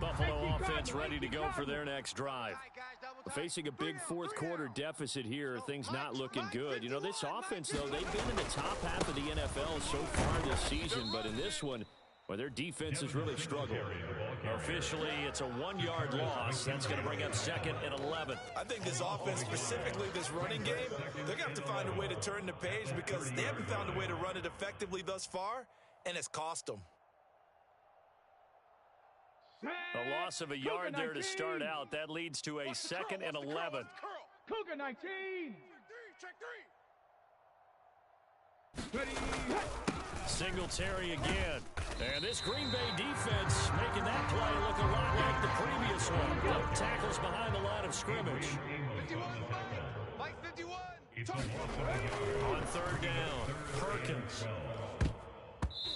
Buffalo offense ready to go for their next drive. Facing a big fourth quarter deficit here, things not looking good. You know, this offense, though, they've been in the top half of the NFL so far this season, but in this one, well, their defense has really struggled. Officially, it's a 1-yard loss. That's going to bring up 2nd and 11.
I think this offense, specifically this running game, they're going to have to find a way to turn the page because they haven't found a way to run it effectively thus far, and it's cost them.
A loss of a yard there to start out. That leads to a 2nd and 11.
Cougar 19. Check 3.
Singletary again. And this Green Bay defense making that play look a lot like the previous one. Both tackles behind the line of scrimmage.
51. Mike 51.
On 3rd down, Perkins.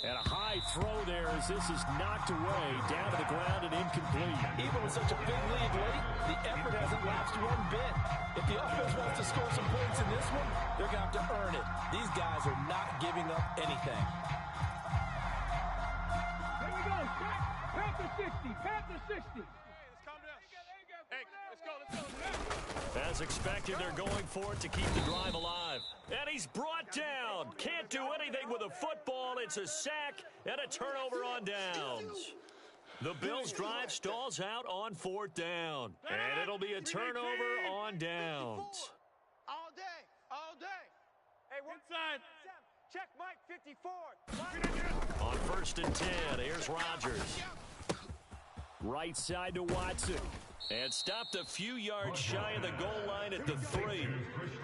And a high throw there as this is knocked away, down to the ground and incomplete.
Even with such a big lead late, the effort hasn't lapsed one bit. If the offense wants to score some points in this one, they're going to have to earn it. These guys are not giving up anything.
Here we go. Panther 60. Panther 60. Hey, let's calm down. Hey, let's go.
As expected, they're going for it to keep the drive alive. And he's brought down. Can't do anything with a football. It's a sack and a turnover on downs. The Bills' drive stalls out on 4th down. And it'll be a turnover on downs.
All day. All day. Hey, we're inside. Check Mike 54.
On 1st and 10, here's Rodgers. Right side to Watson. And stopped a few yards shy of the goal line at the 3.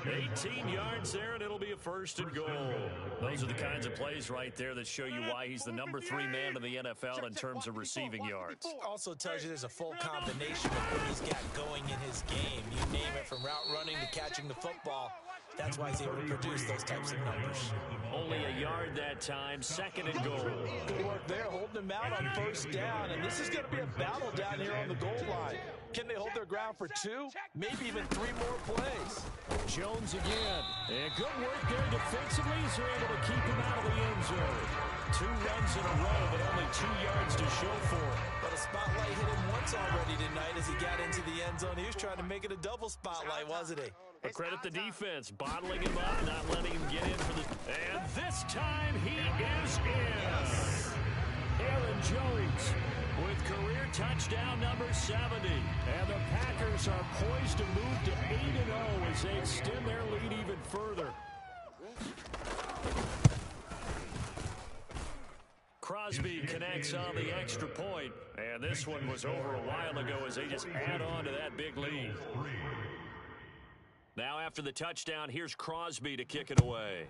18 yards there, and it'll be a 1st and goal. Those are the kinds of plays right there that show you why he's the number 3 man in the NFL in terms of receiving yards.
Also tells you there's a full combination of what he's got going in his game. You name it, from route running to catching the football. That's why he's able to produce those types of numbers.
Only a yard that time, 2nd and goal.
Good work there, holding him out on 1st down, and this is going to be a battle down here on the goal line. Can they hold their ground for 2, maybe even 3 more plays?
Jones again. And good work there defensively as they're able to keep him out of the end zone. 2 runs in a row, but only 2 yards to show for it.
But a spotlight hit him once already tonight as he got into the end zone. He was trying to make it a double spotlight, wasn't he?
But credit the defense, bottling him up, not letting him get in for the... And this time he is in. Aaron Jones with career touchdown number 70. And the Packers are poised to move to 8-0 as they extend their lead even further. Crosby connects on the extra point. And this one was over a while ago as they just add on to that big lead. Now after the touchdown, here's Crosby to kick it away.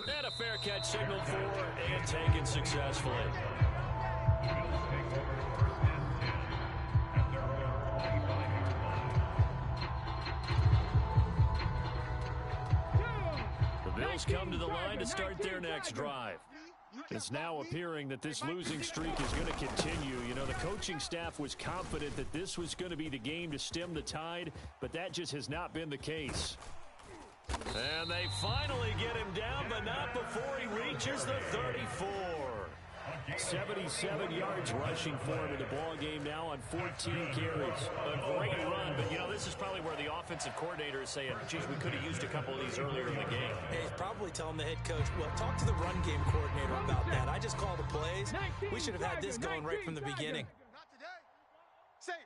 And a fair catch signaled for and taken successfully. The Bills come to the line to start their next drive. It's now appearing that this losing streak is going to continue. You know, the coaching staff was confident that this was going to be the game to stem the tide, but that just has not been the case. And they finally get him down, but not before he reaches the 34. 77 yards rushing for him in the ball game now on 14 carries. A great run, but, you know, this is probably where the offensive coordinator is saying, geez, we could have used a couple of these earlier in the game.
Hey, he's probably telling the head coach, well, talk to the run game coordinator about that. I just call the plays. We should have had this going right from the beginning.
Not today. Safe.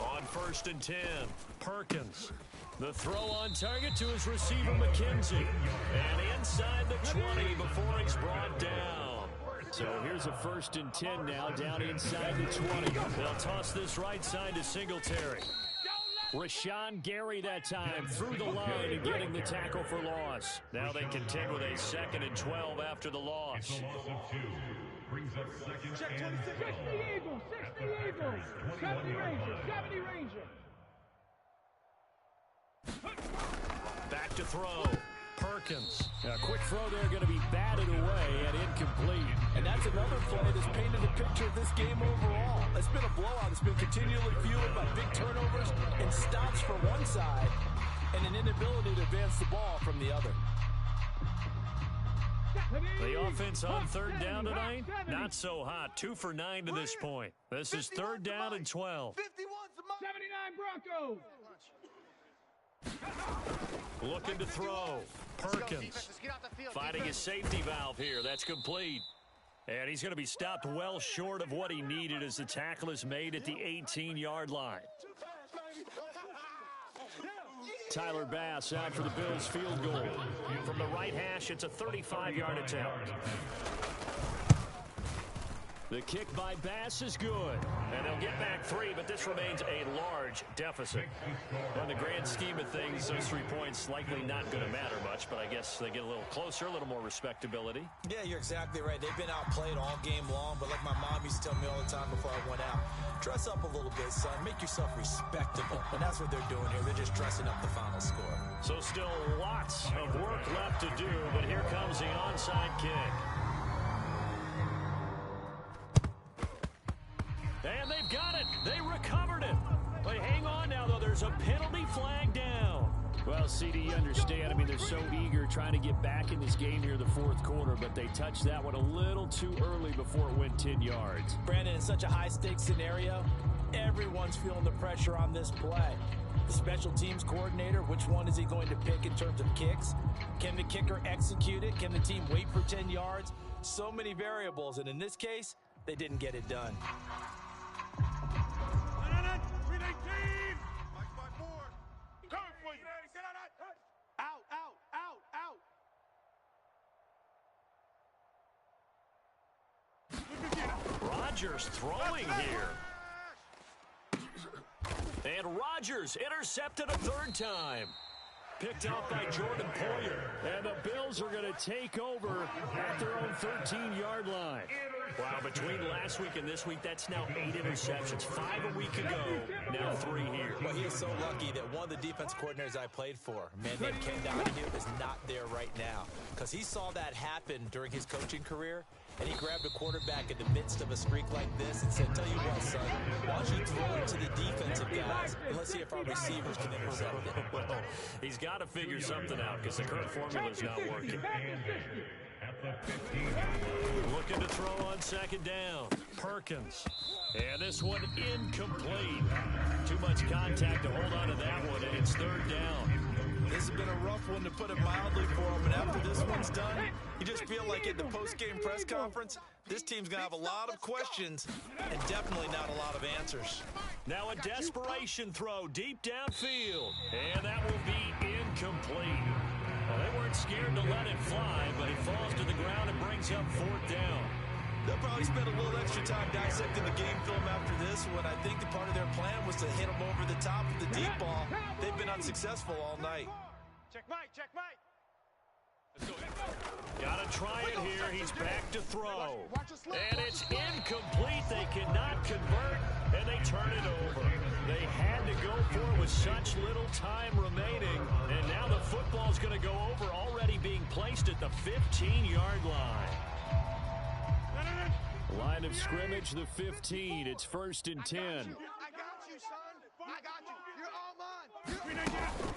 On 1st and 10. Perkins. The throw on target to his receiver, McKenzie. And inside the 20 before he's brought down. So here's a 1st and 10 now, down inside the 20. They'll toss this right side to Singletary. Rashawn Gary that time through the line and getting the tackle for loss. Now they contend with a 2nd and 12 after the loss.
It's a loss of 2. Brings up 2nd and 12.
60 Eagles, 70 Rangers, 70 Rangers.
Back to throw. Perkins. A quick throw there going to be batted away and incomplete.
And that's another play that's painted a picture of this game overall. It's been a blowout. It's been continually fueled by big turnovers and stops for one side and an inability to advance the ball from the other.
The offense on 3rd down tonight, not so hot. 2 for 9 to this point. This is 3rd down and 12.
79 Broncos.
Looking to throw. Perkins finding his safety valve here. That's complete. And he's going to be stopped well short of what he needed as the tackle is made at the 18-yard line. Tyler Bass out for the Bills field goal. From the right hash, it's a 35-yard attempt. The kick by Bass is good. And they'll get back 3, but this remains a large deficit. In the grand scheme of things, those 3 points likely not going to matter much, but I guess they get a little closer, a little more respectability.
Yeah, you're exactly right. They've been outplayed all game long, but like my mom used to tell me all the time before I went out, dress up a little bit, son. Make yourself respectable. And that's what they're doing here. They're just dressing up the final score.
So still lots of work left to do, but here comes the onside kick. And they've got it. They recovered it. But hang on now, though. There's a penalty flag down. Well, CD, you understand. I mean, they're so eager trying to get back in this game here in the 4th quarter, but they touched that one a little too early before it went 10 yards.
Brandon, in such a high-stakes scenario, everyone's feeling the pressure on this play. The special teams coordinator, which one is he going to pick in terms of kicks? Can the kicker execute it? Can the team wait for 10 yards? So many variables, and in this case, they didn't get it done.
Rodgers throwing here. And Rodgers intercepted a 3rd time. Picked out by Jordan Poyer. And the Bills are going to take over at their own 13-yard line. Wow, between last week and this week, that's now 8 interceptions. 5 a week ago, now 3 here.
Well, he is so lucky that one of the defense coordinators I played for, a man named Ken Donahue, is not there right now. Because he saw that happen during his coaching career, and he grabbed a quarterback in the midst of a streak like this and said, tell you what, son, why don't you throw it to the defensive guys, and let's see if our receivers can intercept it.
Well, he's got to figure something out because the current formula is not working. Looking to throw on 2nd down. Perkins. And this one incomplete. Too much contact to hold on to that one, and it's 3rd down.
This has been a rough one, to put it mildly, for him. And after this one's done, you just feel like at the post-game press conference, this team's going to have a lot of questions and definitely not a lot of answers.
Now a desperation throw deep downfield. And that will be incomplete. Well, they weren't scared to let it fly, but it falls to the ground and brings up 4th down.
They'll probably spend a little extra time dissecting the game film after this one. I think the part of their plan was to hit them over the top with the deep ball. They've been unsuccessful all night.
Check Mike, check Mike.
Gotta try it here. He's back to throw. And it's incomplete. They cannot convert, and they turn it over. They had to go for it with such little time remaining, and now the football's going to go over, already being placed at the 15-yard line. Line of scrimmage, the 15. It's 1st and 10.
I got you, son. I got you. You're all mine.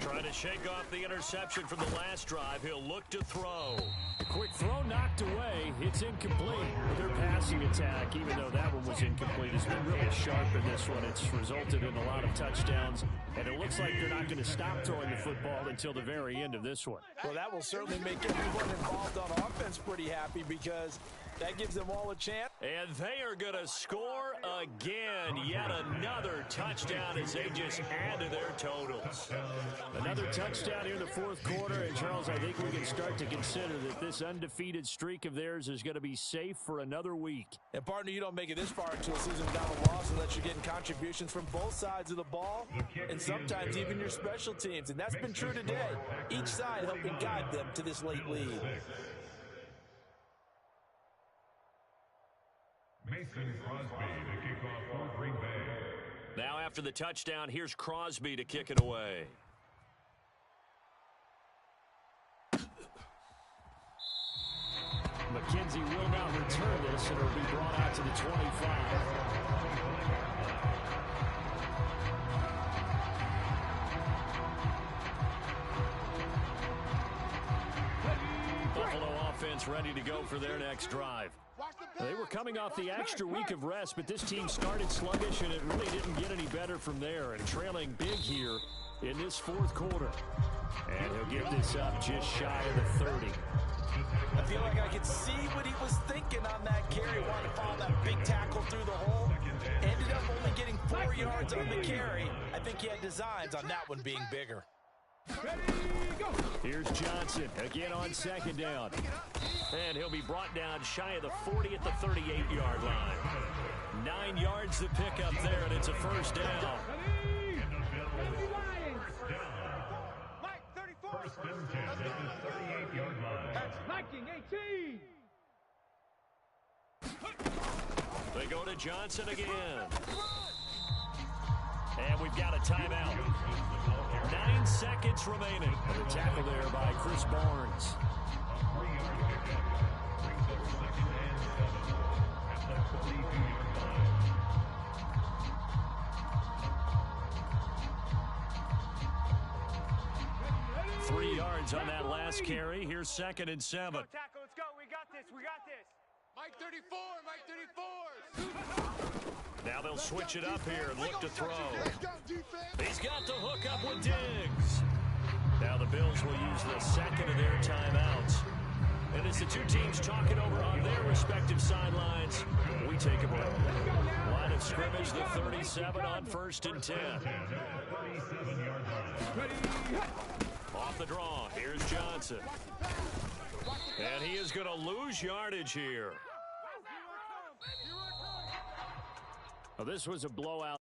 Trying to shake off the interception from the last drive. He'll look to throw.
A quick throw knocked away. It's incomplete.
Their passing attack, even though that one was incomplete, has been really sharp in this one. It's resulted in a lot of touchdowns, and it looks like they're not going to stop throwing the football until the very end of this one.
Well, that will certainly make everyone involved on offense pretty happy, because that gives them all a chance.
And they are going to score again. Yet another touchdown as they just add to their totals.
Another touchdown here in the fourth quarter. And, Charles, I think we can start to consider that this undefeated streak of theirs is going to be safe for another week.
And, partner, you don't make it this far into a season without a loss unless you're getting contributions from both sides of the ball and sometimes even your special teams. And that's been true today. Each side helping guide them to this late lead.
Mason Crosby to kick off for Green Bay.
Now after the touchdown, here's Crosby to kick it away.
McKenzie will not return this, and it will be brought out to the 25.
Ready to go for their next drive.
They were coming off the extra week of rest, but this team started sluggish, and it really didn't get any better from there. And trailing big here in this fourth quarter. And he'll get this up just shy of the 30.
I feel like I could see what he was thinking on that carry. Wanted to follow that big tackle through the hole. Ended up only getting 4 yards on the carry. I think he had designs on that one being bigger.
Here's Johnson again on second down.
And he'll be brought down shy of the 40 at the 38-yard line. 9 yards to pick up there, and it's a first down.
Mike, 34.
First and 10 at the 38-yard line.
Viking 18.
They go to Johnson again. And we've got a timeout. 9 seconds remaining.
And the tackle there by Chris Barnes.
Three yards on that last carry. Here's 2nd and 7.
Go tackle, let's go. We got this. We got this. Mike 34. Mike 34.
Now they'll switch it up here and look to throw. He's got the hook up with Diggs. Now the Bills will use the second of their timeouts. And as the two teams talk it over on their respective sidelines, we take a break. Line of scrimmage, the 37 on 1st and 10. Off the draw, here's Johnson. And he is going to lose yardage here.
Well, this was a blowout.